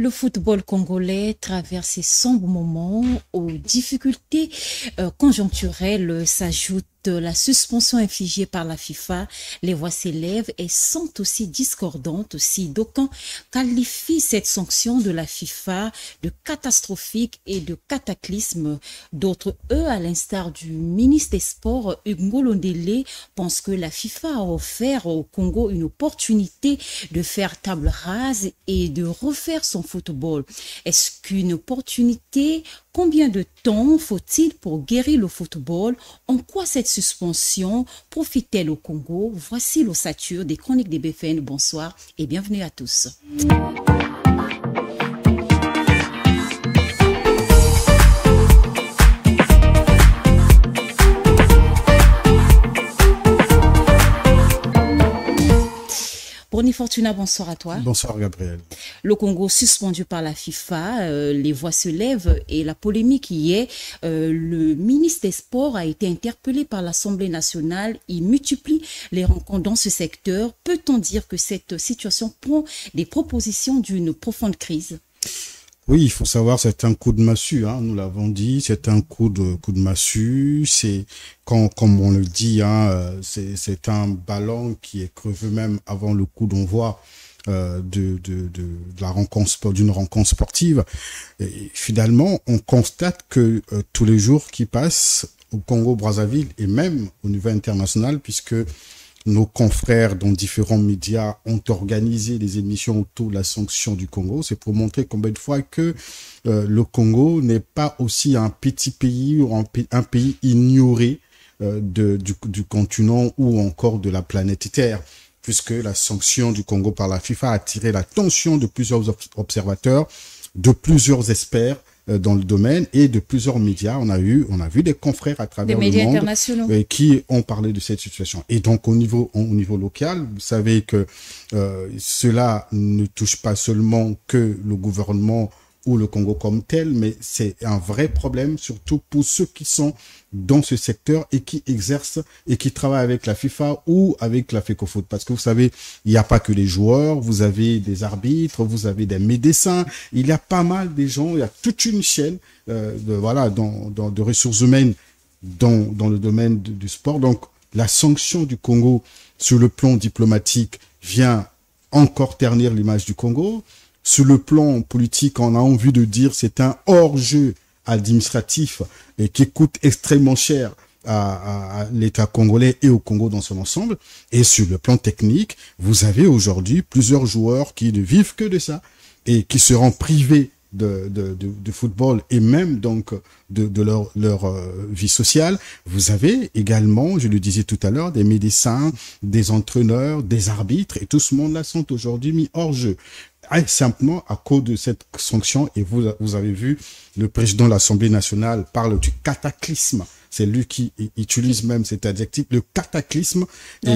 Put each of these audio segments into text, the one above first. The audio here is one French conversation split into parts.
Le football congolais traverse ses sombres moments. Aux difficultés conjoncturelles s'ajoute la suspension infligée par la FIFA. Les voix s'élèvent et sont aussi discordantes. Aussi, d'aucuns qualifient cette sanction de la FIFA de catastrophique et de cataclysme. D'autres, eux, à l'instar du ministre des Sports, Hugues Ngolondele, pensent que la FIFA a offert au Congo une opportunité de faire table rase et de refaire son football. Est-ce qu'une opportunité? Combien de temps faut-il pour guérir le football? En quoi cette suspension profite-t-elle au Congo? Voici l'ossature des chroniques des BFN. Bonsoir et bienvenue à tous. Bruni Fortuna, bonsoir à toi. Bonsoir Gabriel. Le Congo suspendu par la FIFA, les voix se lèvent et la polémique y est. Le ministre des Sports a été interpellé par l'Assemblée nationale. Il multiplie les rencontres dans ce secteur. Peut-on dire que cette situation prend des propositions d'une profonde crise? Oui, il faut savoir, c'est un coup de massue, hein, nous l'avons dit, c'est un coup de massue, c'est, comme on le dit, hein, c'est un ballon qui est crevé même avant le coup d'envoi de la rencontre, d'une rencontre sportive. Et finalement, on constate que tous les jours qui passent au Congo-Brazzaville et même au niveau international, puisque nos confrères dans différents médias ont organisé des émissions autour de la sanction du Congo. C'est pour montrer combien de fois que le Congo n'est pas aussi un petit pays ou un pays ignoré du continent ou encore de la planète Terre, puisque la sanction du Congo par la FIFA a attiré l'attention de plusieurs observateurs, de plusieurs experts dans le domaine et de plusieurs médias. On a vu des confrères à travers le monde qui ont parlé de cette situation. Et donc au niveau local, vous savez que cela ne touche pas seulement que le gouvernement ou le Congo comme tel, mais c'est un vrai problème, surtout pour ceux qui sont dans ce secteur et qui exercent et qui travaillent avec la FIFA ou avec la FECOFOOT. Parce que vous savez, il n'y a pas que les joueurs, vous avez des arbitres, vous avez des médecins, il y a pas mal de gens, il y a toute une chaîne de ressources humaines dans le domaine du sport. Donc, la sanction du Congo sur le plan diplomatique vient encore ternir l'image du Congo. Sur le plan politique, on a envie de dire c'est un hors-jeu administratif et qui coûte extrêmement cher à l'État congolais et au Congo dans son ensemble. Et sur le plan technique, vous avez aujourd'hui plusieurs joueurs qui ne vivent que de ça et qui seront privés de football et même donc de leur vie sociale. Vous avez également, je le disais tout à l'heure, des médecins, des entraîneurs, des arbitres et tout ce monde-là sont aujourd'hui mis hors jeu. Simplement à cause de cette sanction, et vous avez vu, le président de l'Assemblée nationale parle du cataclysme. C'est lui qui utilise même cet adjectif, le cataclysme.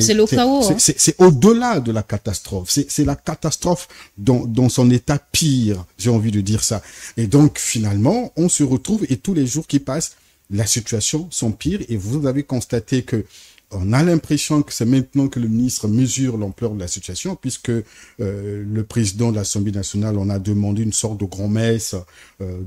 C'est le chaos. C'est au-delà de la catastrophe. C'est la catastrophe dans son état pire, j'ai envie de dire ça. Et donc, finalement, on se retrouve et tous les jours qui passent, la situation s'empire et vous avez constaté que on a l'impression que c'est maintenant que le ministre mesure l'ampleur de la situation, puisque le président de l'Assemblée nationale en a demandé une sorte de grand-messe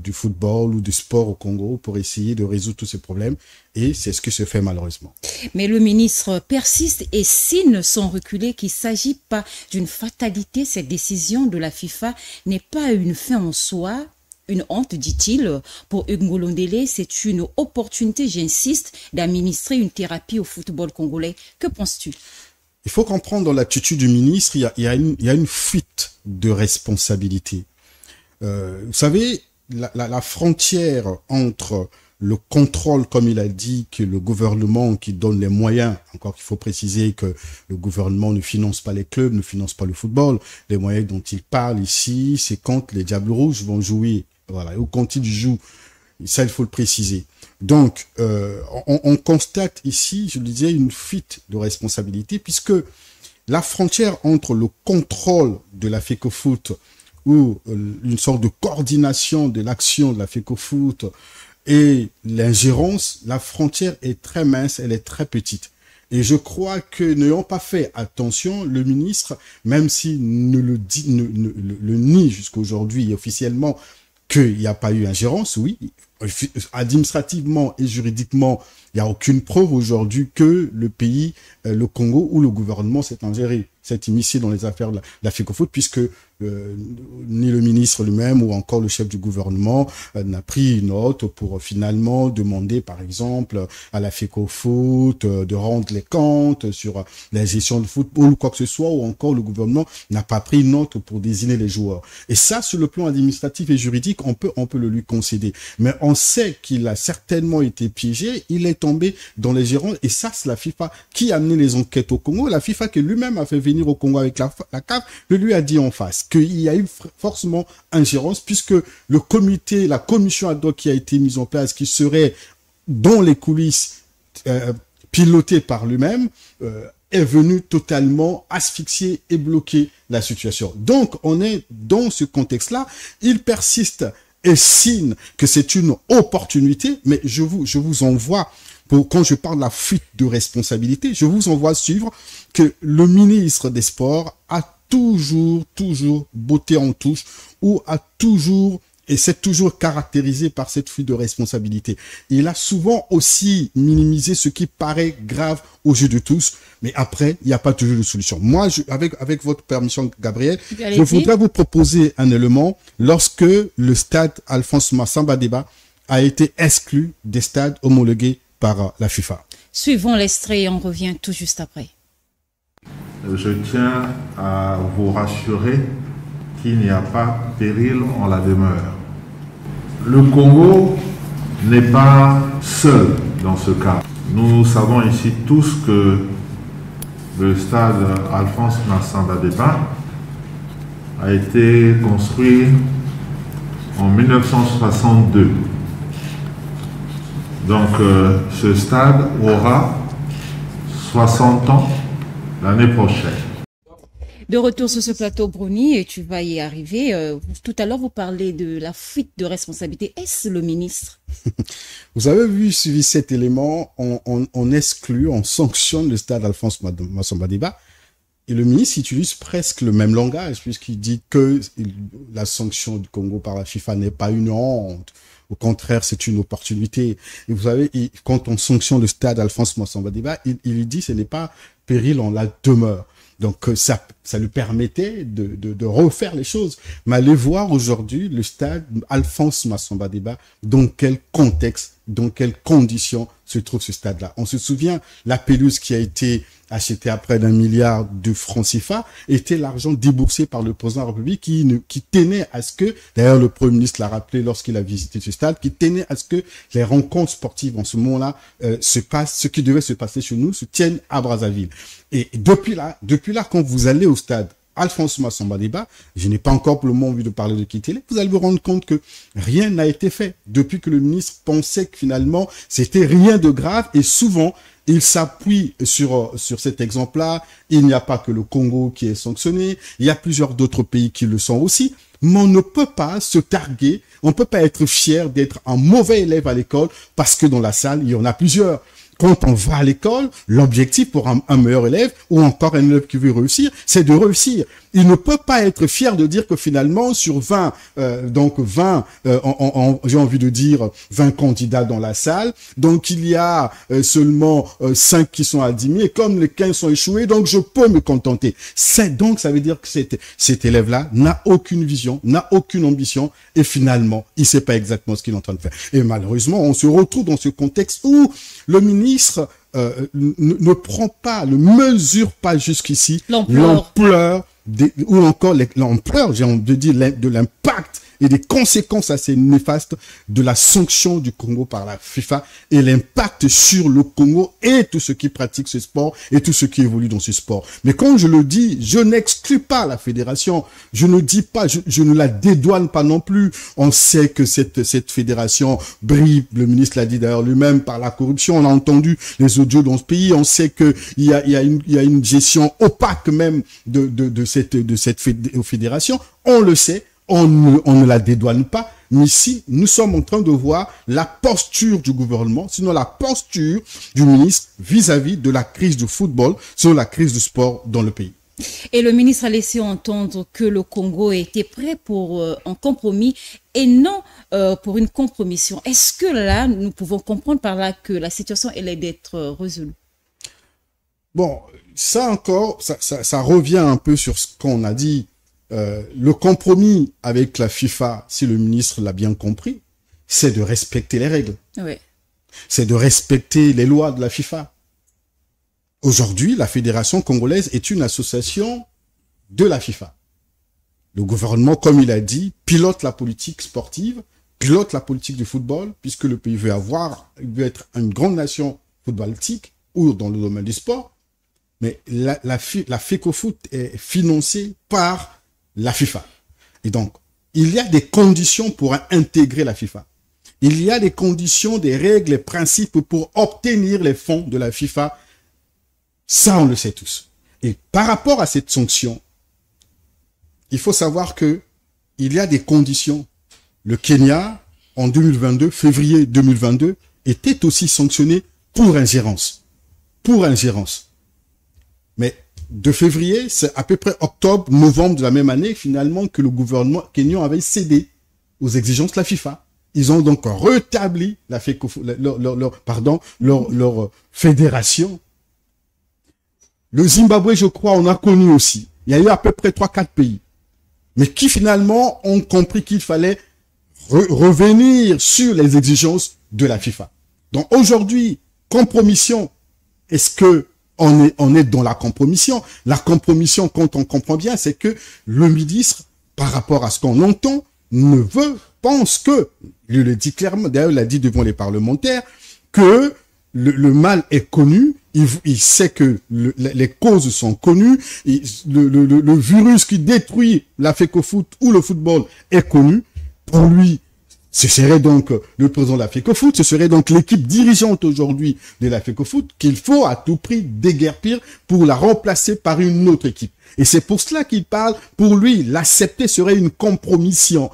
du football ou du sport au Congo pour essayer de résoudre tous ces problèmes. Et c'est ce qui se fait malheureusement. Mais le ministre persiste et signe sans reculer qu'il ne s'agit pas d'une fatalité. Cette décision de la FIFA n'est pas une fin en soi. Une honte, dit-il. Pour Hugues Ngolondele, c'est une opportunité, j'insiste, d'administrer une thérapie au football congolais. Que penses-tu? Il faut comprendre dans l'attitude du ministre, il y a une fuite de responsabilité. Vous savez, la frontière entre le contrôle, comme il a dit, que le gouvernement qui donne les moyens, encore qu'il faut préciser que le gouvernement ne finance pas les clubs, ne finance pas le football, les moyens dont il parle ici, c'est quand les Diables Rouges vont jouer. Voilà, ou quand ils jouent, ça il faut le préciser. Donc, on constate ici, je le disais, une fuite de responsabilité, puisque la frontière entre le contrôle de la FECOFOOT ou une sorte de coordination de l'action de la FECOFOOT et l'ingérence, la frontière est très mince, elle est très petite. Et je crois que n'ayant pas fait attention, le ministre, même s'il ne le dit, le nie jusqu'à aujourd'hui officiellement qu'il n'y a pas eu ingérence, oui, administrativement et juridiquement, il n'y a aucune preuve aujourd'hui que le pays, le Congo ou le gouvernement s'est ingéré, s'est immiscé dans les affaires de la FECOFOOT, puisque ni le ministre lui-même ou encore le chef du gouvernement n'a pris une note pour finalement demander, par exemple, à la FECOFOOT de rendre les comptes sur la gestion de football ou quoi que ce soit, ou encore le gouvernement n'a pas pris une note pour désigner les joueurs. Et ça, sur le plan administratif et juridique, on peut le lui concéder. Mais on sait qu'il a certainement été piégé, il est tombé dans les gérants, et ça, c'est la FIFA qui a amené les enquêtes au Congo, la FIFA qui lui-même a fait venir au Congo avec la CAF, le lui a dit en face qu'il y a eu forcément ingérence, puisque le comité, la commission ad hoc qui a été mise en place, qui serait dans les coulisses pilotée par lui-même, est venu totalement asphyxier et bloquer la situation. Donc, on est dans ce contexte-là. Il persiste et signe que c'est une opportunité, mais je vous envoie, quand je parle de la fuite de responsabilité, je vous envoie suivre que le ministre des Sports a toujours botté en touche, ou a toujours, et c'est toujours caractérisé par cette fuite de responsabilité. Il a souvent aussi minimisé ce qui paraît grave aux yeux de tous, mais après, il n'y a pas toujours de solution. Moi, avec votre permission, Gabriel, je voudrais vous proposer un élément. Lorsque le stade Alphonse Massamba Déba a été exclu des stades homologués par la FIFA. Suivons l'extrait et on revient tout juste après. Je tiens à vous rassurer qu'il n'y a pas péril en la demeure. Le Congo n'est pas seul dans ce cas. Nous savons ici tous que le stade Alphonse Massamba Déba a été construit en 1962. Donc ce stade aura 60 ans l'année prochaine. De retour sur ce plateau, Bruni, et tu vas y arriver. Tout à l'heure, vous parlez de la fuite de responsabilité. Est-ce le ministre? Vous avez vu, suivi cet élément, on exclut, on sanctionne le stade Alphonse Massamba Déba. Et le ministre utilise presque le même langage, puisqu'il dit que la sanction du Congo par la FIFA n'est pas une honte. Au contraire, c'est une opportunité. Et vous savez, quand on sanctionne le stade Alphonse Massamba Déba, il dit que ce n'est pas péril en la demeure. Donc ça lui permettait de refaire les choses. Mais allez voir aujourd'hui le stade Alphonse Massamba Déba, dans quel contexte, dans quelles conditions se trouve ce stade-là. On se souvient, la pelouse qui a été achetée à près d'1 milliard de francs CFA était l'argent déboursé par le président de la République qui tenait à ce que, d'ailleurs le Premier ministre l'a rappelé lorsqu'il a visité ce stade, qui tenait à ce que les rencontres sportives en ce moment-là se passent, ce qui devait se passer chez nous, se tiennent à Brazzaville. Et depuis là, quand vous allez au stade Alphonse Massamba Déba, je n'ai pas encore pour le moment envie de parler de Kitélé, vous allez vous rendre compte que rien n'a été fait depuis que le ministre pensait que finalement c'était rien de grave, et souvent il s'appuie sur cet exemple-là. Il n'y a pas que le Congo qui est sanctionné, il y a plusieurs d'autres pays qui le sont aussi, mais on ne peut pas se targuer, on ne peut pas être fier d'être un mauvais élève à l'école parce que dans la salle il y en a plusieurs. Quand on va à l'école, l'objectif pour un meilleur élève, ou encore un élève qui veut réussir, c'est de réussir. Il ne peut pas être fier de dire que finalement, sur 20, j'ai envie de dire 20 candidats dans la salle, donc il y a seulement 5 qui sont admis, et comme les 15 sont échoués, donc je peux me contenter. Donc ça veut dire que cet élève-là n'a aucune vision, n'a aucune ambition, et finalement, il ne sait pas exactement ce qu'il est en train de faire. Et malheureusement, on se retrouve dans ce contexte où le ministre ne prend pas, ne mesure pas jusqu'ici l'ampleur ou encore l'ampleur, j'ai envie de dire, de l'impact et des conséquences assez néfastes de la sanction du Congo par la FIFA et l'impact sur le Congo et tous ceux qui pratiquent ce sport et tous ceux qui évoluent dans ce sport. Mais quand je le dis, je n'exclus pas la fédération, je ne dis pas, je ne la dédouane pas non plus. On sait que cette fédération brille, le ministre l'a dit d'ailleurs lui-même, par la corruption. On a entendu les audios dans ce pays, on sait que il y a une gestion opaque même de cette fédération. On le sait. On ne la dédouane pas, Mais ici, nous sommes en train de voir la posture du gouvernement, sinon la posture du ministre vis-à-vis de la crise du football, sinon la crise du sport dans le pays. Et le ministre a laissé entendre que le Congo était prêt pour un compromis et non pour une compromission. Est-ce que là, nous pouvons comprendre par là que la situation elle est d'être résolue? Bon, ça encore, ça revient un peu sur ce qu'on a dit. Le compromis avec la FIFA, si le ministre l'a bien compris, c'est de respecter les règles. Oui. C'est de respecter les lois de la FIFA. Aujourd'hui, la Fédération congolaise est une association de la FIFA. Le gouvernement, comme il a dit, pilote la politique sportive, pilote la politique du football, puisque le pays veut être une grande nation footballistique ou dans le domaine du sport. Mais la FECOFOOT est financée par la FIFA. Et donc, il y a des conditions pour intégrer la FIFA. Il y a des conditions, des règles, des principes pour obtenir les fonds de la FIFA. Ça, on le sait tous. Et par rapport à cette sanction, il faut savoir que il y a des conditions. Le Kenya, en 2022, février 2022, était aussi sanctionné pour ingérence. Pour ingérence. Mais de février, c'est à peu près octobre, novembre de la même année, finalement, que le gouvernement kenyan avait cédé aux exigences de la FIFA. Ils ont donc rétabli leur fédération. Le Zimbabwe, je crois, on a connu aussi. Il y a eu à peu près 3-4 pays. Mais qui finalement ont compris qu'il fallait revenir sur les exigences de la FIFA. Donc aujourd'hui, compromission, est-ce que on est dans la compromission? La compromission, quand on comprend bien, c'est que le ministre, par rapport à ce qu'on entend, pense que, il le dit clairement, d'ailleurs il l'a dit devant les parlementaires, que le mal est connu, il sait que les causes sont connues, le virus qui détruit la FECOFOOT ou le football est connu. Pour lui, ce serait donc le président de la FECOFOOT, ce serait donc l'équipe dirigeante aujourd'hui de la FECOFOOT qu'il faut à tout prix déguerpir pour la remplacer par une autre équipe. Et c'est pour cela qu'il parle. Pour lui, l'accepter serait une compromission.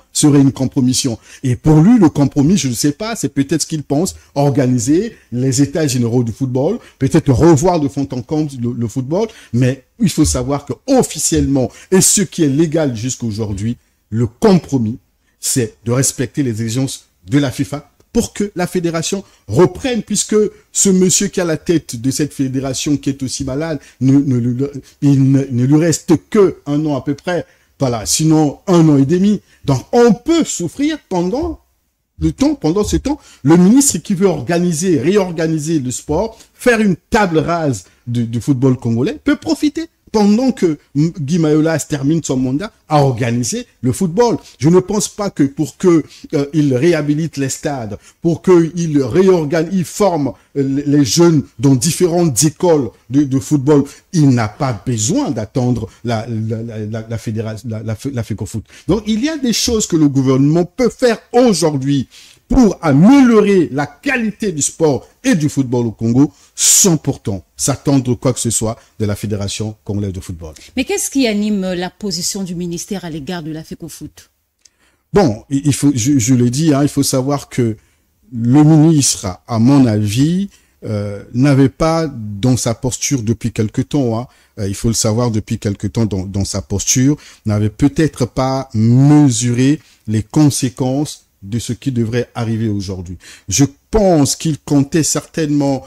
Et pour lui, le compromis, je ne sais pas, c'est peut-être ce qu'il pense, organiser les états généraux du football, peut-être revoir de fond en comble le football, mais il faut savoir que officiellement, et ce qui est légal jusqu'aujourd'hui, le compromis, c'est de respecter les exigences de la FIFA pour que la fédération reprenne, puisque ce monsieur qui a la tête de cette fédération qui est aussi malade, il ne lui reste que 1 an à peu près, voilà, sinon 1 an et demi. Donc on peut souffrir pendant ce temps, le ministre qui veut réorganiser le sport, faire une table rase du football congolais, peut profiter pendant que Guy Mayolas termine son mandat, à organiser le football. Je ne pense pas que pour que il réhabilite les stades, pour qu'il réorganise, il forme les jeunes dans différentes écoles de football, il n'a pas besoin d'attendre la fédération, la FECOFOOT. Donc il y a des choses que le gouvernement peut faire aujourd'hui pour améliorer la qualité du sport et du football au Congo, sans pourtant s'attendre quoi que ce soit de la Fédération congolaise de football. Mais qu'est-ce qui anime la position du ministère à l'égard de la FECOFOOT? Bon, je le dis, il faut savoir que le ministre, à mon avis, n'avait pas dans sa posture depuis quelque temps, il faut le savoir depuis quelque temps dans sa posture, n'avait peut-être pas mesuré les conséquences de ce qui devrait arriver aujourd'hui. Je pense qu'il comptait certainement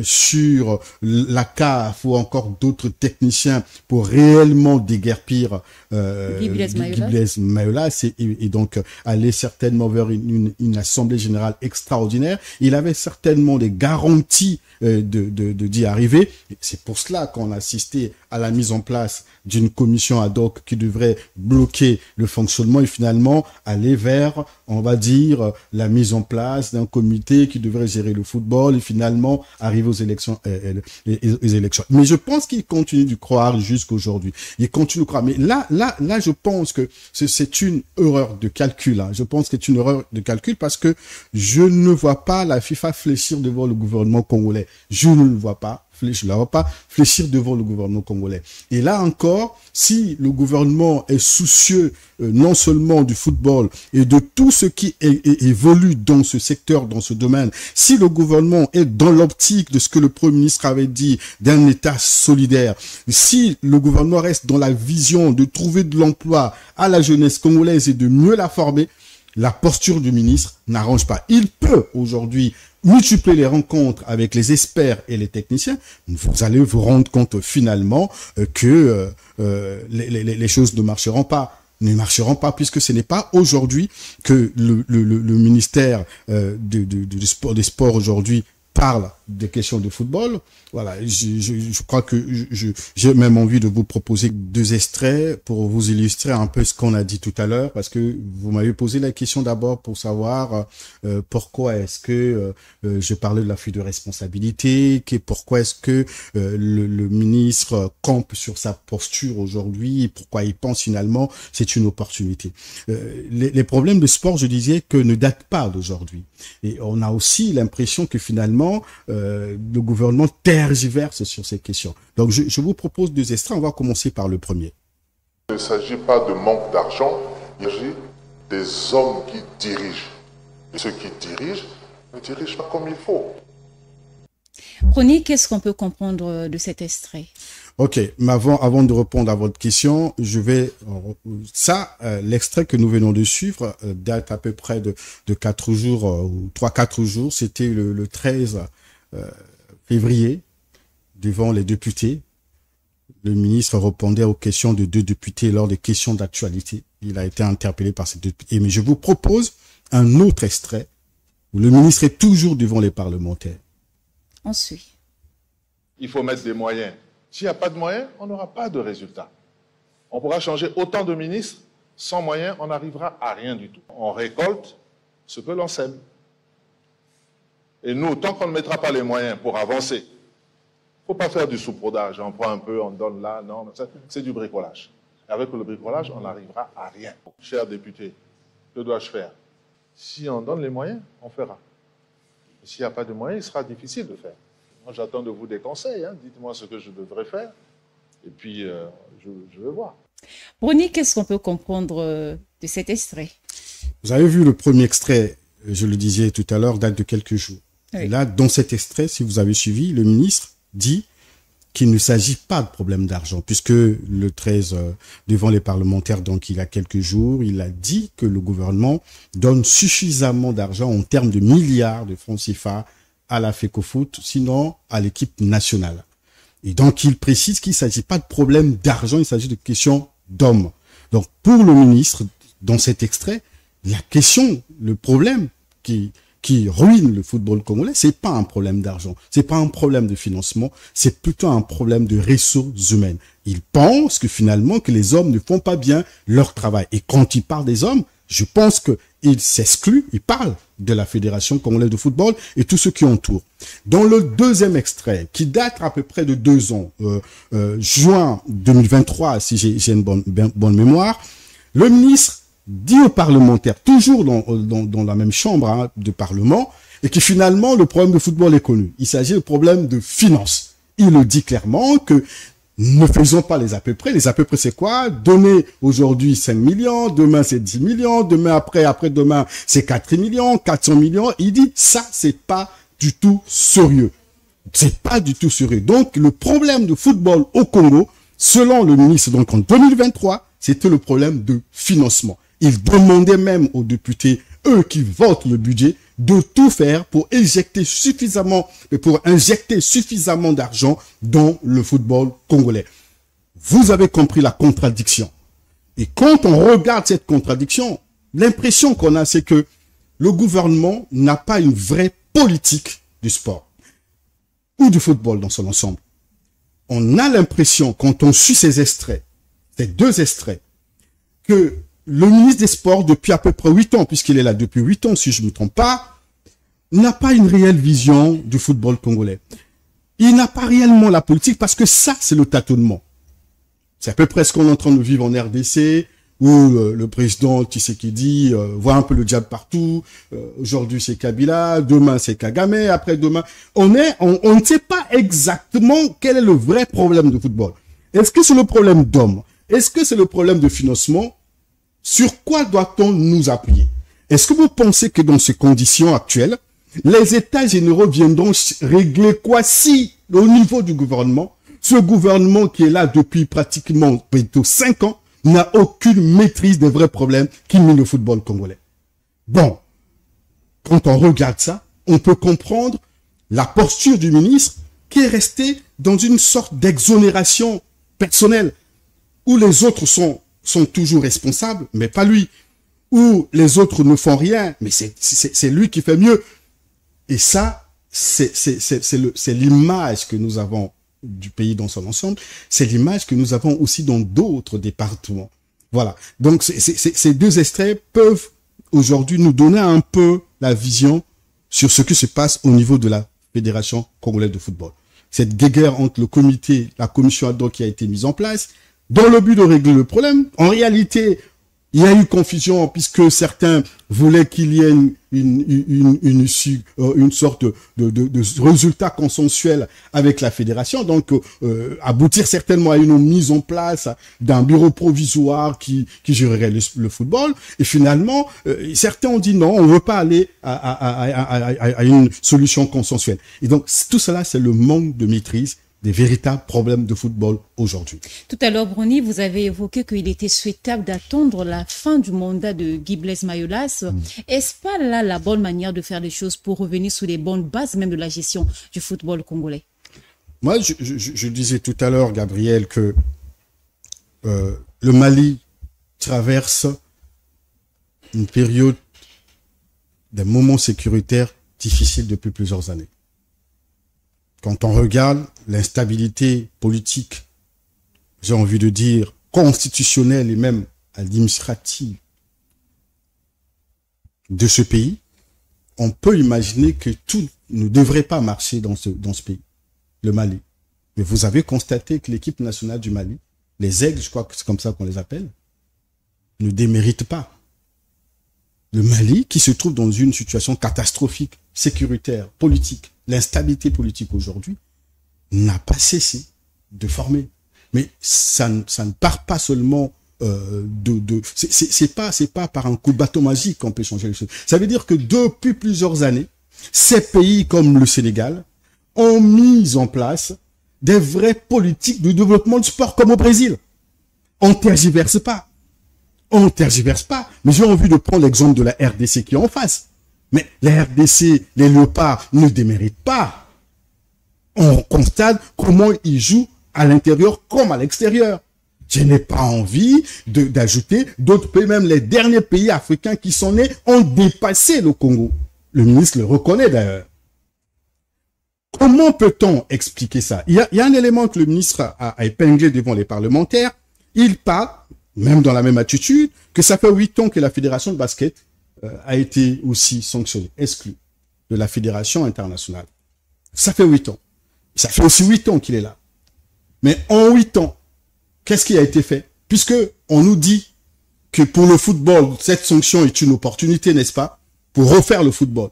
sur la CAF ou encore d'autres techniciens pour réellement déguerpir Guy Blaise Mayolas et donc aller certainement vers une assemblée générale extraordinaire. Il avait certainement des garanties d'y arriver. C'est pour cela qu'on a assisté à la mise en place d'une commission ad hoc qui devrait bloquer le fonctionnement et finalement aller vers, on va dire, la mise en place d'un comité qui devrait gérer le football et finalement arriver aux élections. Mais je pense qu'il continue de croire jusqu'aujourd'hui. Il continue de croire. Mais là, je pense que c'est une erreur de calcul. Je pense que c'est une erreur de calcul parce que je ne vois pas la FIFA fléchir devant le gouvernement congolais. Je ne le vois pas fléchir devant le gouvernement congolais. Et là encore, si le gouvernement est soucieux non seulement du football et de tout ce qui évolue dans ce secteur, dans ce domaine, si le gouvernement est dans l'optique de ce que le Premier ministre avait dit, d'un État solidaire, si le gouvernement reste dans la vision de trouver de l'emploi à la jeunesse congolaise et de mieux la former, la posture du ministre n'arrange pas. Il peut aujourd'hui multiplier les rencontres avec les experts et les techniciens. Vous allez vous rendre compte finalement que les choses ne marcheront pas, puisque ce n'est pas aujourd'hui que le ministère des sports aujourd'hui parle des questions de football. Voilà, je crois que j'ai même envie de vous proposer 2 extraits pour vous illustrer un peu ce qu'on a dit tout à l'heure, parce que vous m'avez posé la question d'abord pour savoir pourquoi est-ce que je parlais de la fuite de responsabilité, pourquoi est-ce que le ministre campe sur sa posture aujourd'hui, et pourquoi il pense finalement c'est une opportunité. Les problèmes de sport, je disais, que ne datent pas d'aujourd'hui. Et on a aussi l'impression que finalement le gouvernement tergiverse sur ces questions. Donc je vous propose 2 extraits. On va commencer par le premier. Il ne s'agit pas de manque d'argent, il s'agit des hommes qui dirigent. Et ceux qui dirigent ne dirigent pas comme il faut. Ronnie, qu'est-ce qu'on peut comprendre de cet extrait? Ok, mais avant de répondre à votre question, l'extrait que nous venons de suivre date à peu près de 4 jours ou 3-4 jours. C'était le 13 février, devant les députés. Le ministre répondait aux questions de 2 députés lors des questions d'actualité. Il a été interpellé par ces 2 députés. Mais je vous propose un autre extrait où le ministre est toujours devant les parlementaires. On suit. Il faut mettre des moyens. S'il n'y a pas de moyens, on n'aura pas de résultat. On pourra changer autant de ministres, sans moyens, on n'arrivera à rien du tout. On récolte ce que l'on sème. Et nous, tant qu'on ne mettra pas les moyens pour avancer, il ne faut pas faire du saupoudrage. On prend un peu, on donne là, non, c'est du bricolage. Et avec le bricolage, on n'arrivera à rien. Chers députés, que dois-je faire? Si on donne les moyens, on fera. S'il n'y a pas de moyens, il sera difficile de faire. Moi, j'attends de vous des conseils. Hein. Dites-moi ce que je devrais faire. Et puis, je vais voir. Ronnie, qu'est-ce qu'on peut comprendre de cet extrait? Vous avez vu le premier extrait, je le disais tout à l'heure, date de quelques jours. Oui. Et là, dans cet extrait, si vous avez suivi, le ministre dit qu'il ne s'agit pas de problème d'argent, puisque le 13, devant les parlementaires, donc il y a quelques jours, il a dit que le gouvernement donne suffisamment d'argent en termes de milliards de francs CFA à la FECOFOOT, sinon à l'équipe nationale. Et donc, il précise qu'il ne s'agit pas de problème d'argent, il s'agit de questions d'hommes. Donc, pour le ministre, dans cet extrait, la question, le problème qui ruine le football congolais, c'est pas un problème d'argent, c'est pas un problème de financement, c'est plutôt un problème de ressources humaines. Il pense que finalement, que les hommes ne font pas bien leur travail. Et quand il parle des hommes, je pense qu'il s'exclut, il parle de la Fédération congolaise de football et tout ce qui entoure. Dans le deuxième extrait, qui date à peu près de 2 ans, juin 2023, si j'ai une bonne mémoire, le ministre dit aux parlementaires, toujours dans la même chambre de parlement, et que finalement, le problème de football est connu. Il s'agit du problème de finances. Il le dit clairement que ne faisons pas les à peu près. Les à peu près, c'est quoi? Donner aujourd'hui 5 millions, demain c'est 10 millions, demain après-demain c'est 4 millions, 400 millions. Il dit, ça, c'est pas du tout sérieux. C'est pas du tout sérieux. Donc, le problème de football au Congo, selon le ministre, donc en 2023, c'était le problème de financement. Il demandait même aux députés, eux qui votent le budget, de tout faire pour injecter suffisamment d'argent dans le football congolais. Vous avez compris la contradiction. Et quand on regarde cette contradiction, l'impression qu'on a, c'est que le gouvernement n'a pas une vraie politique du sport ou du football dans son ensemble. On a l'impression, quand on suit ces extraits, ces 2 extraits, que le ministre des Sports, depuis à peu près 8 ans, puisqu'il est là depuis 8 ans, si je ne me trompe pas, n'a pas une réelle vision du football congolais. Il n'a pas réellement la politique parce que ça, c'est le tâtonnement. C'est à peu près ce qu'on est en train de vivre en RDC, où le président Tshisekedi voit un peu le diable partout. Aujourd'hui c'est Kabila, demain c'est Kagame, après-demain on ne sait pas exactement quel est le vrai problème de football. Est-ce que c'est le problème d'hommes? Est-ce que c'est le problème de financement? Sur quoi doit-on nous appuyer? Est-ce que vous pensez que dans ces conditions actuelles, les États généraux viendront régler quoi si, au niveau du gouvernement, ce gouvernement qui est là depuis pratiquement bientôt 5 ans, n'a aucune maîtrise des vrais problèmes qui minent le football congolais? Bon, quand on regarde ça, on peut comprendre la posture du ministre qui est resté dans une sorte d'exonération personnelle, où les autres sont toujours responsables, mais pas lui, où les autres ne font rien, mais c'est lui qui fait mieux. Et ça, c'est l'image que nous avons du pays dans son ensemble, c'est l'image que nous avons aussi dans d'autres départements. Voilà. Donc, ces deux extraits peuvent aujourd'hui nous donner un peu la vision sur ce qui se passe au niveau de la Fédération congolaise de football. Cette guéguerre entre le comité, la commission ad hoc qui a été mise en place, dans le but de régler le problème. En réalité, il y a eu confusion puisque certains voulaient qu'il y ait une sorte de résultat consensuel avec la fédération, donc aboutir certainement à une mise en place d'un bureau provisoire qui gérerait le football. Et finalement, certains ont dit non, on ne veut pas aller à une solution consensuelle. Et donc tout cela, c'est le manque de maîtrise des véritables problèmes de football aujourd'hui. Tout à l'heure, Bruni, vous avez évoqué qu'il était souhaitable d'attendre la fin du mandat de Guy Blaise Mayolas. Est-ce pas là la bonne manière de faire les choses pour revenir sur les bonnes bases même de la gestion du football congolais? Moi, je disais tout à l'heure, Gabriel, que le Mali traverse une période d'un moment sécuritaire difficile depuis plusieurs années. Quand on regarde l'instabilité politique, j'ai envie de dire constitutionnelle et même administrative de ce pays, on peut imaginer que tout ne devrait pas marcher dans ce pays, le Mali. Mais vous avez constaté que l'équipe nationale du Mali, les Aigles, je crois que c'est comme ça qu'on les appelle, ne déméritent pas. Le Mali, qui se trouve dans une situation catastrophique, sécuritaire, politique, l'instabilité politique aujourd'hui, n'a pas cessé de former. Mais ça ne part pas seulement c'est pas par un coup de bâton magique qu'on peut changer les choses. Ça veut dire que depuis plusieurs années, ces pays comme le Sénégal ont mis en place des vraies politiques de développement du sport comme au Brésil. On tergiverse pas. On tergiverse pas. Mais j'ai envie de prendre l'exemple de la RDC qui est en face. Mais la RDC, les Léopards ne déméritent pas. On constate comment ils jouent à l'intérieur comme à l'extérieur. Je n'ai pas envie d'ajouter d'autres pays, même les derniers pays africains qui sont nés ont dépassé le Congo. Le ministre le reconnaît d'ailleurs. Comment peut-on expliquer ça? Il y a un élément que le ministre a épinglé devant les parlementaires. Il parle, même dans la même attitude, que ça fait 8 ans que la fédération de basket a été aussi sanctionnée, exclue de la fédération internationale. Ça fait 8 ans. Ça fait aussi 8 ans qu'il est là. Mais en 8 ans, qu'est-ce qui a été fait? Puisque on nous dit que pour le football, cette sanction est une opportunité, n'est-ce pas? Pour refaire le football.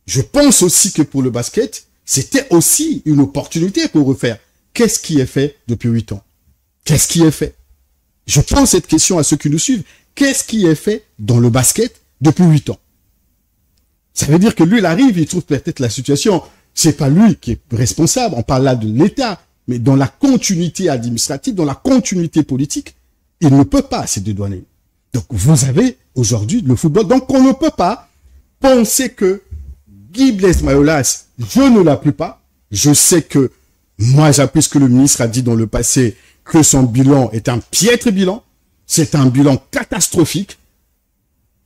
Je pense aussi que pour le basket, c'était aussi une opportunité pour refaire. Qu'est-ce qui est fait depuis 8 ans? Qu'est-ce qui est fait? Je pose cette question à ceux qui nous suivent. Qu'est-ce qui est fait dans le basket depuis 8 ans? Ça veut dire que lui, il arrive, il trouve peut-être la situation. C'est pas lui qui est responsable. On parle là de l'État. Mais dans la continuité administrative, dans la continuité politique, il ne peut pas se dédouaner. Donc, vous avez aujourd'hui le football. Donc, on ne peut pas penser que Guy Blaise Mayolas, je ne l'appuie pas. Je sais que moi, j'appuie ce que le ministre a dit dans le passé, que son bilan est un piètre bilan. C'est un bilan catastrophique.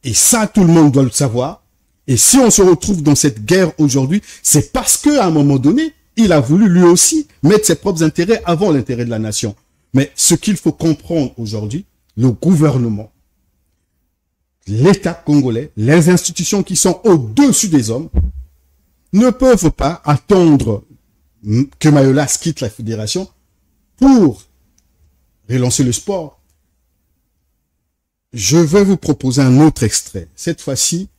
Et ça, tout le monde doit le savoir. Et si on se retrouve dans cette guerre aujourd'hui, c'est parce qu'à un moment donné, il a voulu lui aussi mettre ses propres intérêts avant l'intérêt de la nation. Mais ce qu'il faut comprendre aujourd'hui, le gouvernement, l'État congolais, les institutions qui sont au-dessus des hommes, ne peuvent pas attendre que Mayolas quitte la fédération pour relancer le sport. je vais vous proposer un autre extrait. Cette fois-ci,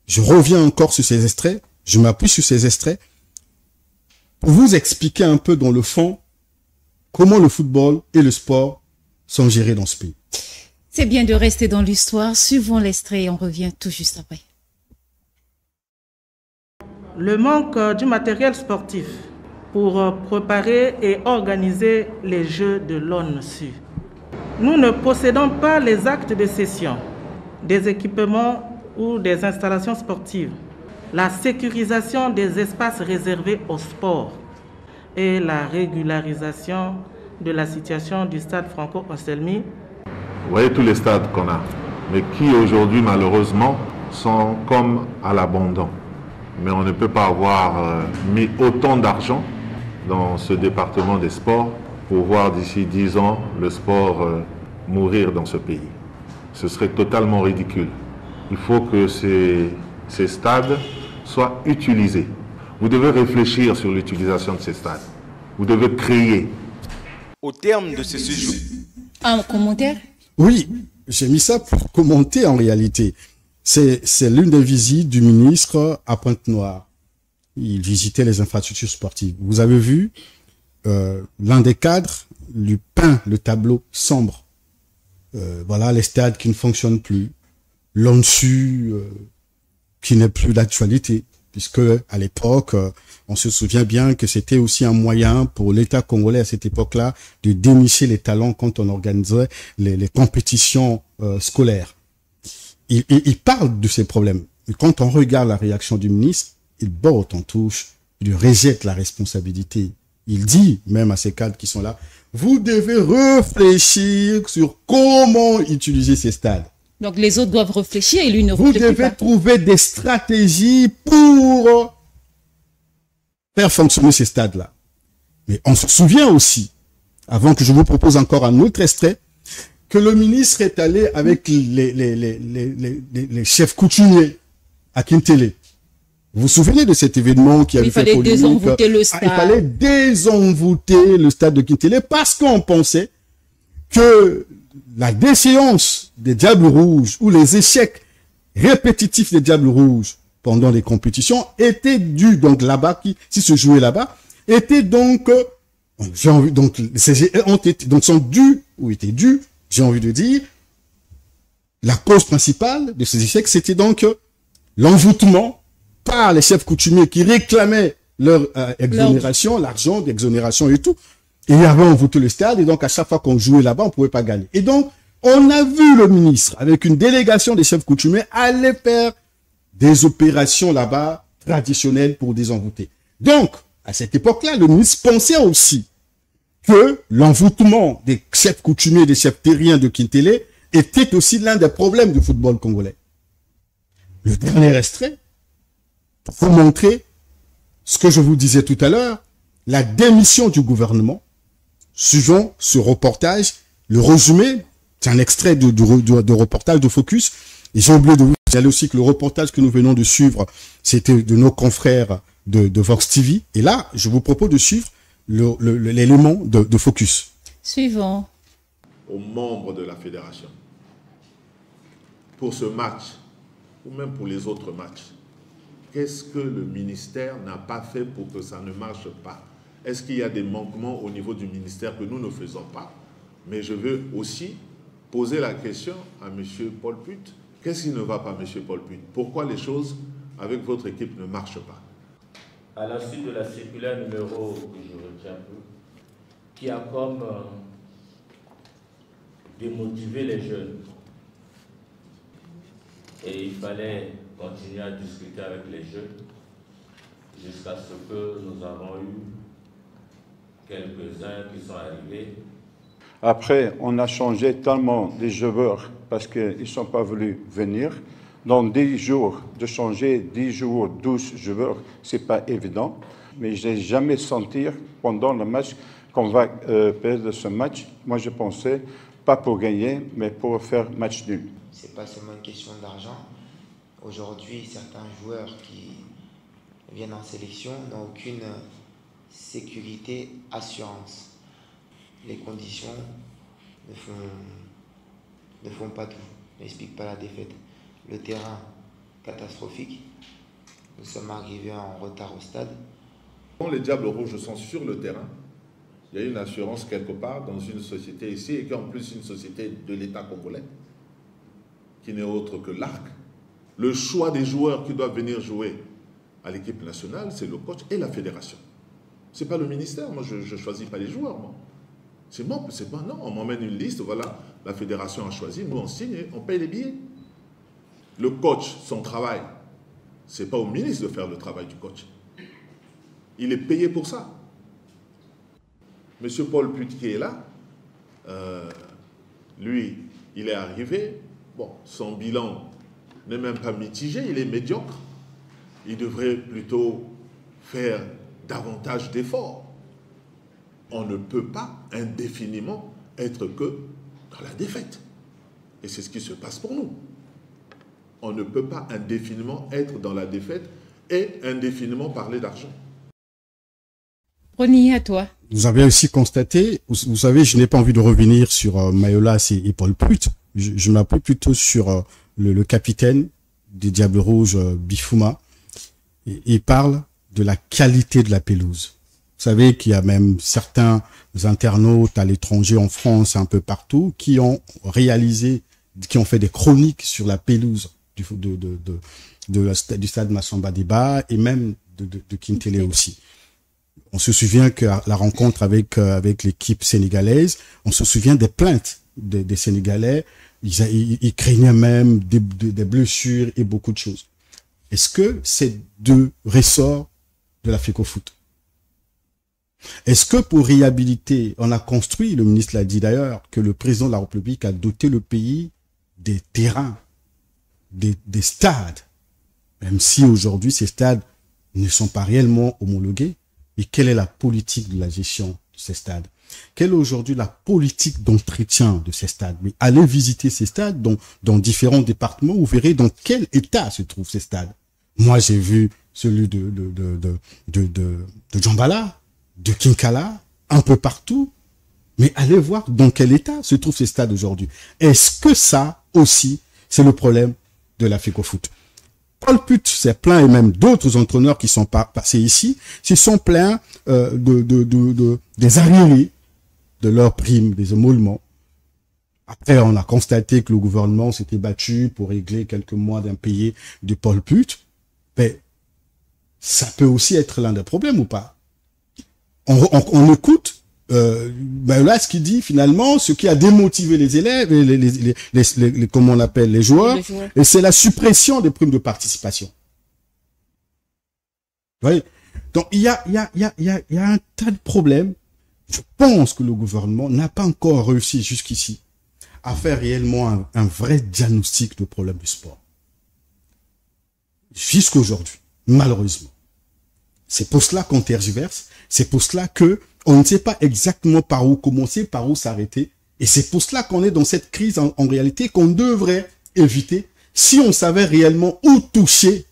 je reviens encore sur ces extraits, je m'appuie sur ces extraits pour vous expliquer un peu dans le fond comment le football et le sport sont gérés dans ce pays. C'est bien de rester dans l'histoire. Suivons l'extrait et on revient tout juste après. Le manque du matériel sportif pour préparer et organiser les Jeux de l'ONU. Nous ne possédons pas les actes de cession des équipements ou des installations sportives, la sécurisation des espaces réservés au sport et la régularisation de la situation du stade Franco-Anselmi. Vous voyez tous les stades qu'on a, mais qui aujourd'hui malheureusement sont comme à l'abandon. Mais on ne peut pas avoir mis autant d'argent dans ce département des sports pour voir d'ici 10 ans le sport mourir dans ce pays. Ce serait totalement ridicule. Il faut que ces stades soient utilisés. Vous devez réfléchir sur l'utilisation de ces stades. Vous devez créer. Au terme de ce séjour. Un commentaire? Oui, j'ai mis ça pour commenter en réalité. C'est l'une des visites du ministre à Pointe-Noire. Il visitait les infrastructures sportives. Vous avez vu, l'un des cadres lui peint le tableau sombre. Voilà les stades qui ne fonctionnent plus. L'ONSU qui n'est plus d'actualité. Puisque à l'époque, on se souvient bien que c'était aussi un moyen pour l'État congolais à cette époque-là de dénicher les talents quand on organisait les compétitions scolaires. Il parle de ces problèmes. Et quand on regarde la réaction du ministre, il botte en touche, il rejette la responsabilité. Il dit, même à ces cadres qui sont là, vous devez réfléchir sur comment utiliser ces stades. Donc les autres doivent réfléchir et lui ne Vous réfléchit pas. devez trouver des stratégies pour faire fonctionner ces stades-là. Mais on se souvient aussi, avant que je vous propose encore un autre extrait, que le ministre est allé avec les chefs coutumiers à Kintélé. Vous vous souvenez de cet événement qui avait fait polémique? Il fallait désenvoûter le stade. Il fallait désenvoûter le stade de Kintélé parce qu'on pensait que la déchéance des Diables Rouges ou les échecs répétitifs des Diables Rouges pendant les compétitions étaient dus, donc là-bas, si se jouait là-bas, étaient donc, sont dus, ou étaient dus, j'ai envie de dire, la cause principale de ces échecs, c'était donc l'envoûtement par les chefs coutumiers qui réclamaient leur exonération, l'argent d'exonération et tout. Et il y avait envoûté le stade, et donc à chaque fois qu'on jouait là-bas, on ne pouvait pas gagner. Et donc, on a vu le ministre, avec une délégation des chefs coutumiers, aller faire des opérations là-bas traditionnelles pour désenvoûter. Donc, à cette époque-là, le ministre pensait aussi que l'envoûtement des chefs coutumiers, des chefs terriens de Kintélé était aussi l'un des problèmes du football congolais. Le dernier extrait, pour vous montrer ce que je vous disais tout à l'heure, la démission du gouvernement. Suivons ce reportage, le résumé, c'est un extrait de reportage de Focus. Et j'ai oublié de vous signaler aussi que le reportage que nous venons de suivre, c'était de nos confrères de Vox TV. Et là, je vous propose de suivre l'élément de Focus. Suivons. Aux membres de la fédération, pour ce match, ou même pour les autres matchs, qu'est-ce que le ministère n'a pas fait pour que ça ne marche pas? Est-ce qu'il y a des manquements au niveau du ministère que nous ne faisons pas? Mais je veux aussi poser la question à M. Paul Put. Qu'est-ce qui ne va pas, M. Paul Put? Pourquoi les choses avec votre équipe ne marchent pas? À la suite de la circulaire numéro, que je retiens peu, qui a comme démotivé les jeunes. Et il fallait continuer à discuter avec les jeunes jusqu'à ce que nous avons eu quelques-uns qui sont arrivés. Après, on a changé tellement les joueurs parce qu'ils ne sont pas voulu venir. Dans 10 jours, de changer 10 jours, 12 joueurs, ce n'est pas évident. Mais je n'ai jamais senti pendant le match qu'on va perdre ce match. Moi, je pensais, pas pour gagner, mais pour faire match nul. Ce n'est pas seulement une question d'argent. Aujourd'hui, certains joueurs qui viennent en sélection n'ont aucune sécurité, assurance. Les conditions ne font pas tout. n'explique pas la défaite. Le terrain, catastrophique. Nous sommes arrivés en retard au stade. Quand les Diables Rouges sont sur le terrain, il y a une assurance quelque part dans une société ici, et qui est en plus une société de l'État congolais, qui n'est autre que l'ARC. Le choix des joueurs qui doivent venir jouer à l'équipe nationale, c'est le coach et la fédération. Ce n'est pas le ministère, moi je ne choisis pas les joueurs, moi. C'est moi, non, on m'emmène une liste, voilà, la fédération a choisi, nous on signe et on paye les billets. Le coach, son travail, ce n'est pas au ministre de faire le travail du coach. Il est payé pour ça. Monsieur Paul Put qui est là, lui, il est arrivé, bon, son bilan n'est même pas mitigé, il est médiocre. Il devrait plutôt faire davantage d'efforts. On ne peut pas indéfiniment être que dans la défaite. Et c'est ce qui se passe pour nous. On ne peut pas indéfiniment être dans la défaite et indéfiniment parler d'argent. Ronnie, à toi. Vous avez aussi constaté, vous savez, je n'ai pas envie de revenir sur Mayolas et Paul Put. Je m'appuie plutôt sur le capitaine des Diables Rouges, Bifouma. Il parle de la qualité de la pelouse. Vous savez qu'il y a même certains internautes à l'étranger, en France, un peu partout, qui ont réalisé, qui ont fait des chroniques sur la pelouse du stade Massamba Débat et même de Kintélé aussi. On se souvient que la rencontre avec l'équipe sénégalaise, on se souvient des plaintes des Sénégalais. Ils craignaient même des blessures et beaucoup de choses. Est-ce que c'est de ressort de la FECOFOOT? Est-ce que pour réhabiliter, on a construit, le ministre l'a dit d'ailleurs, que le président de la République a doté le pays des terrains, des stades, même si aujourd'hui ces stades ne sont pas réellement homologués. Et quelle est la politique de la gestion de ces stades? Quelle est aujourd'hui la politique d'entretien de ces stades? Mais allez visiter ces stades dans différents départements, vous verrez dans quel état se trouvent ces stades. Moi, j'ai vu celui de Djambala, de Kinkala, un peu partout. Mais allez voir dans quel état se trouvent ces stades aujourd'hui. Est-ce que ça aussi, c'est le problème de la FECOFOOT? Paul Put s'est plaint, et même d'autres entraîneurs qui sont passés ici, s'ils sont plaints des arriérés de leurs primes, des émoluments. Après, on a constaté que le gouvernement s'était battu pour régler quelques mois d'impayés de Paul Put. Mais ça peut aussi être l'un des problèmes ou pas? On écoute là, ce qui dit finalement, ce qui a démotivé les élèves, comment on appelle, les joueurs, et c'est la suppression des primes de participation. Vous voyez? Donc, il y a un tas de problèmes. Je pense que le gouvernement n'a pas encore réussi jusqu'ici à faire réellement un vrai diagnostic de problème du sport. Jusqu'aujourd'hui, malheureusement. C'est pour cela qu'on tergiverse, c'est pour cela que on ne sait pas exactement par où commencer, par où s'arrêter. Et c'est pour cela qu'on est dans cette crise en réalité qu'on devrait éviter si on savait réellement où toucher.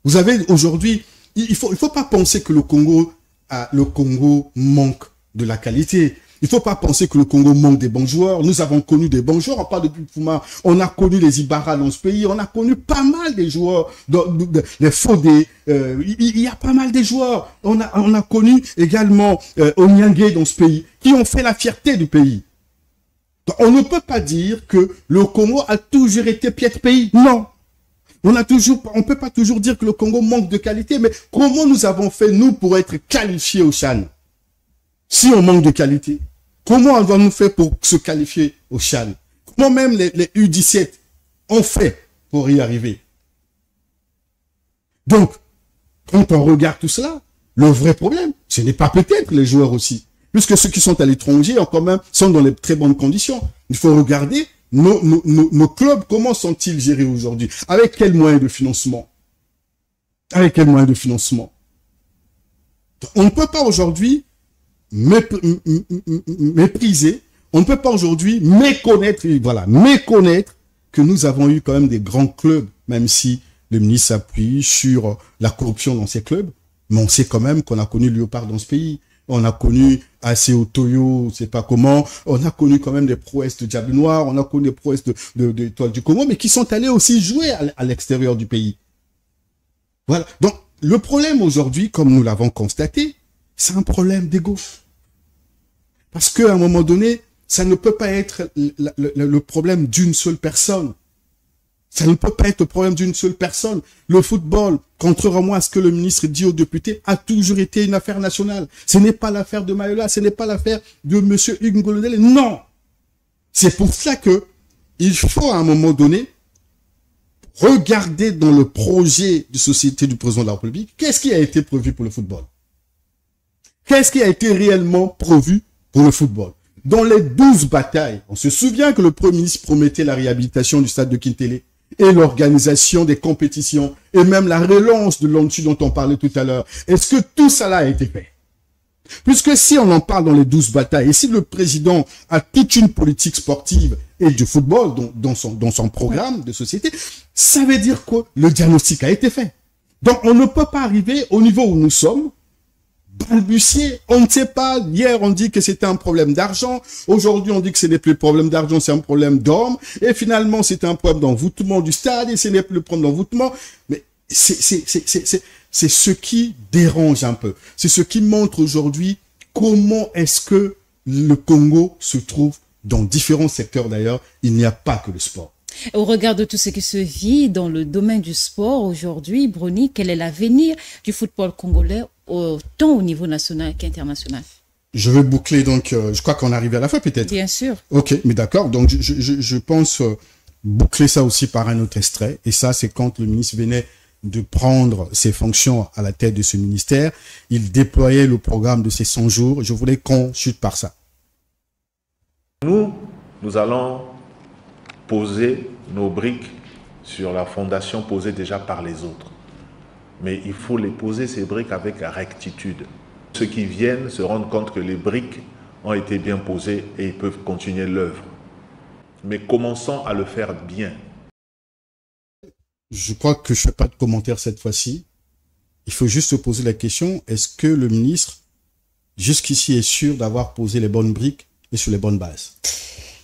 Vous avez aujourd'hui, il faut pas penser que le Congo manque de la qualité. Il faut pas penser que le Congo manque des bons joueurs. Nous avons connu des bons joueurs. On parle de Puma. On a connu les Ibarra dans ce pays. On a connu pas mal des joueurs, les Fodé. Il y a pas mal de joueurs. On a connu également Onyangue dans ce pays, qui ont fait la fierté du pays. Donc, on ne peut pas dire que le Congo a toujours été piètre pays. Non. On peut pas toujours dire que le Congo manque de qualité, mais comment nous avons fait, nous, pour être qualifiés au CHAN? Si on manque de qualité, comment avons-nous fait pour se qualifier au CHAN? Comment même les U17 ont fait pour y arriver? Donc, quand on regarde tout cela, le vrai problème, ce n'est pas peut-être les joueurs aussi. Puisque ceux qui sont à l'étranger, quand même, sont dans les très bonnes conditions. Il faut regarder nos clubs, comment sont-ils gérés aujourd'hui? Avec quels moyens de financement? Avec quels moyens de financement? On ne peut pas aujourd'hui mépriser, on ne peut pas aujourd'hui méconnaître que nous avons eu quand même des grands clubs, même si le ministre s'appuie sur la corruption dans ces clubs, mais on sait quand même qu'on a connu Léopard dans ce pays. on a connu ACO Toyo, c'est pas comment, on a connu quand même des prouesses de Diable Noir, on a connu des prouesses de Étoile du Congo, mais qui sont allés aussi jouer à l'extérieur du pays. Voilà. Donc, le problème aujourd'hui, comme nous l'avons constaté, c'est un problème d'ego. Parce qu'à un moment donné, ça ne peut pas être le problème d'une seule personne. Ça ne peut pas être le problème d'une seule personne. Le football, contrairement à ce que le ministre dit aux députés, a toujours été une affaire nationale. Ce n'est pas l'affaire de Mayola, ce n'est pas l'affaire de M. Hugues Ngolodele. Non! C'est pour ça que il faut à un moment donné regarder dans le projet de société du président de la République, qu'est-ce qui a été prévu pour le football? Qu'est-ce qui a été réellement prévu pour le football? Dans les 12 batailles, on se souvient que le Premier ministre promettait la réhabilitation du stade de Kintele et l'organisation des compétitions et même la relance de l'ONU dont on parlait tout à l'heure. Est-ce que tout cela a été fait? Puisque si on en parle dans les 12 batailles, et si le président a toute une politique sportive et du football dans son programme de société, ça veut dire que le diagnostic a été fait. Donc on ne peut pas arriver au niveau où nous sommes, balbutier, on ne sait pas, hier on dit que c'était un problème d'argent, aujourd'hui on dit que ce n'est plus le problème d'argent, c'est un problème d'hommes, et finalement c'est un problème d'envoûtement du stade, et ce n'est plus le problème d'envoûtement, mais c'est ce qui dérange un peu. C'est ce qui montre aujourd'hui comment est-ce que le Congo se trouve dans différents secteurs d'ailleurs. Il n'y a pas que le sport. Au regard de tout ce qui se vit dans le domaine du sport aujourd'hui, Bruni, quel est l'avenir du football congolais tant au niveau national qu'international? Je veux boucler donc, je crois qu'on arrive à la fin peut-être. Bien sûr. Ok, mais d'accord. Donc je pense boucler ça aussi par un autre extrait. Et ça, c'est quand le ministre venait de prendre ses fonctions à la tête de ce ministère. Il déployait le programme de ces 100 jours. Je voulais qu'on chute par ça. Nous allons poser nos briques sur la fondation posée déjà par les autres. Mais il faut les poser, ces briques, avec rectitude. Ceux qui viennent se rendent compte que les briques ont été bien posées et ils peuvent continuer l'œuvre. Mais commençons à le faire bien. Je crois que je ne fais pas de commentaire cette fois-ci. Il faut juste se poser la question, est-ce que le ministre, jusqu'ici, est sûr d'avoir posé les bonnes briques et sur les bonnes bases?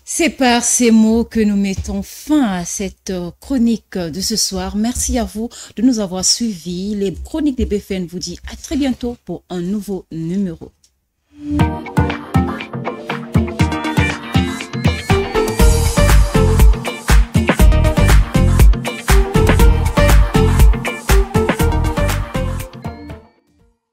C'est par ces mots que nous mettons fin à cette chronique de ce soir. Merci à vous de nous avoir suivis. Les chroniques des BFN vous dit à très bientôt pour un nouveau numéro.